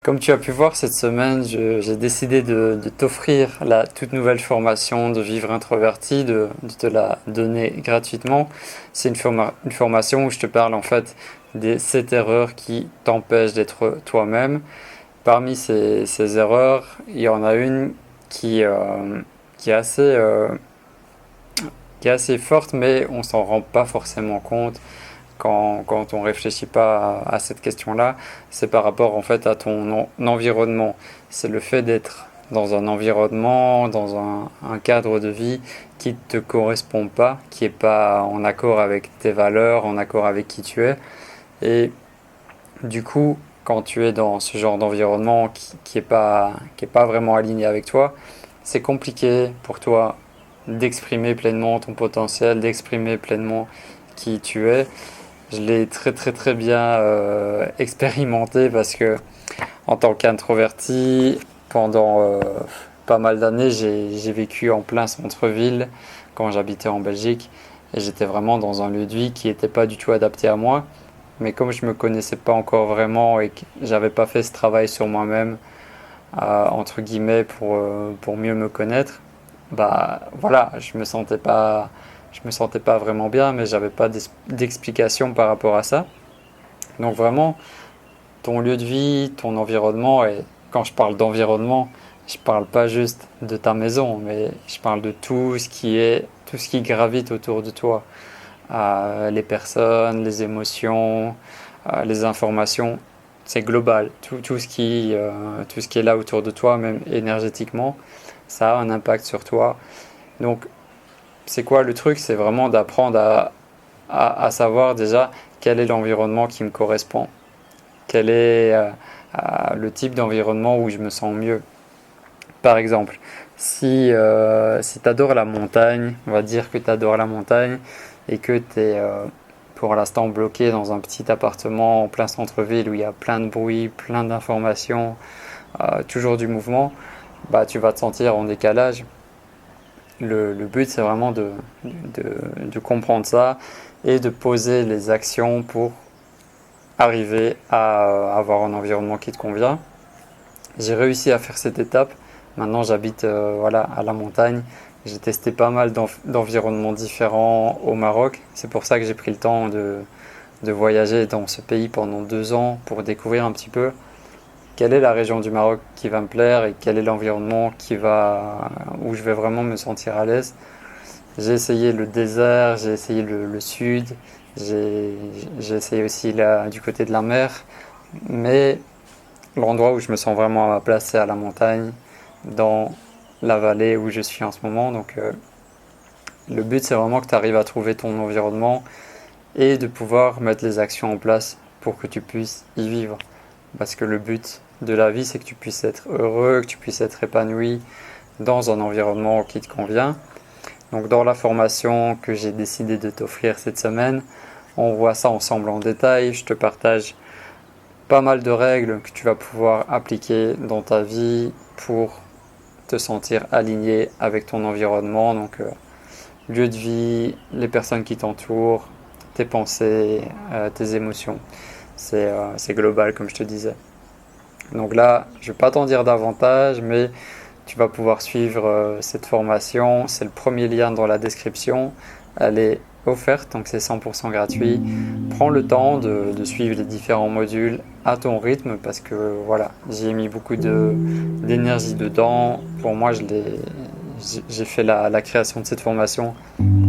Comme tu as pu voir cette semaine, j'ai décidé de t'offrir la toute nouvelle formation de Vivre Introverti, de te la donner gratuitement. C'est une formation où je te parle en fait des 7 erreurs qui t'empêchent d'être toi-même. Parmi ces erreurs, il y en a une qui, euh, qui est qui est assez forte, mais on s'en rend pas forcément compte quand on réfléchit pas à cette question-là, c'est par rapport en fait à ton environnement. C'est le fait d'être dans un environnement, dans un cadre de vie qui ne te correspond pas, qui n'est pas en accord avec tes valeurs, en accord avec qui tu es. Et du coup, quand tu es dans ce genre d'environnement qui est pas vraiment aligné avec toi, c'est compliqué pour toi d'exprimer pleinement ton potentiel, d'exprimer pleinement qui tu es. Je l'ai très bien expérimenté parce que en tant qu'introverti, pendant pas mal d'années, j'ai vécu en plein centre-ville quand j'habitais en Belgique et j'étais vraiment dans un lieu de vie qui n'était pas du tout adapté à moi. Mais comme je me connaissais pas encore vraiment et que j'avais pas fait ce travail sur moi-même, entre guillemets, pour mieux me connaître, bah voilà, je me sentais pas vraiment bien, mais j'avais pas d'explication par rapport à ça. Donc vraiment, ton lieu de vie, ton environnement, et quand je parle d'environnement, je parle pas juste de ta maison, mais je parle de tout ce qui gravite autour de toi. Les personnes, les émotions, les informations, c'est global. Tout ce qui est là autour de toi, même énergétiquement, ça a un impact sur toi. Donc, c'est quoi le truc? C'est vraiment d'apprendre à savoir déjà quel est l'environnement qui me correspond. Quel est le type d'environnement où je me sens mieux. Par exemple, si tu adores la montagne, on va dire que tu adores la montagne et que tu es pour l'instant bloqué dans un petit appartement en plein centre-ville où il y a plein de bruit, plein d'informations, toujours du mouvement, bah, tu vas te sentir en décalage. Le but, c'est vraiment de comprendre ça et de poser les actions pour arriver à avoir un environnement qui te convient. J'ai réussi à faire cette étape. Maintenant, j'habite voilà, à la montagne. J'ai testé pas mal d'environnements différents au Maroc. C'est pour ça que j'ai pris le temps de voyager dans ce pays pendant 2 ans pour découvrir un petit peu quelle est la région du Maroc qui va me plaire et quel est l'environnement où je vais vraiment me sentir à l'aise. J'ai essayé le désert, j'ai essayé le sud, j'ai essayé aussi du côté de la mer, mais l'endroit où je me sens vraiment à ma place, c'est à la montagne, dans la vallée où je suis en ce moment. Donc le but, c'est vraiment que tu arrives à trouver ton environnement et de pouvoir mettre les actions en place pour que tu puisses y vivre. Parce que le but de la vie, c'est que tu puisses être heureux, que tu puisses être épanoui dans un environnement qui te convient. Donc dans la formation que j'ai décidé de t'offrir cette semaine, on voit ça ensemble en détail. Je te partage pas mal de règles que tu vas pouvoir appliquer dans ta vie pour te sentir aligné avec ton environnement. Donc lieu de vie, les personnes qui t'entourent, tes pensées, tes émotions. C'est global comme je te disais. Donc là, je ne vais pas t'en dire davantage, mais tu vas pouvoir suivre cette formation. C'est le premier lien dans la description. Elle est offerte, donc c'est 100% gratuit. Prends le temps de suivre les différents modules à ton rythme parce que voilà, j'ai mis beaucoup d'énergie dedans. Pour moi, j'ai fait la création de cette formation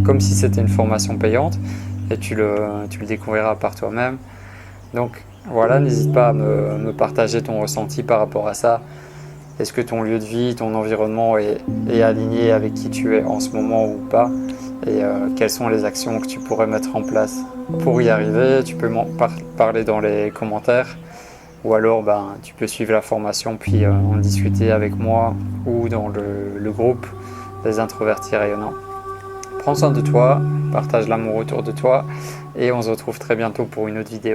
comme si c'était une formation payante et tu le découvriras par toi-même. Donc voilà, n'hésite pas à me partager ton ressenti par rapport à ça. Est-ce que ton lieu de vie, ton environnement est aligné avec qui tu es en ce moment ou pas? Et quelles sont les actions que tu pourrais mettre en place pour y arriver? Tu peux m'en parler dans les commentaires ou alors tu peux suivre la formation puis en discuter avec moi ou dans le groupe des introvertis rayonnants. Prends soin de toi, partage l'amour autour de toi et on se retrouve très bientôt pour une autre vidéo.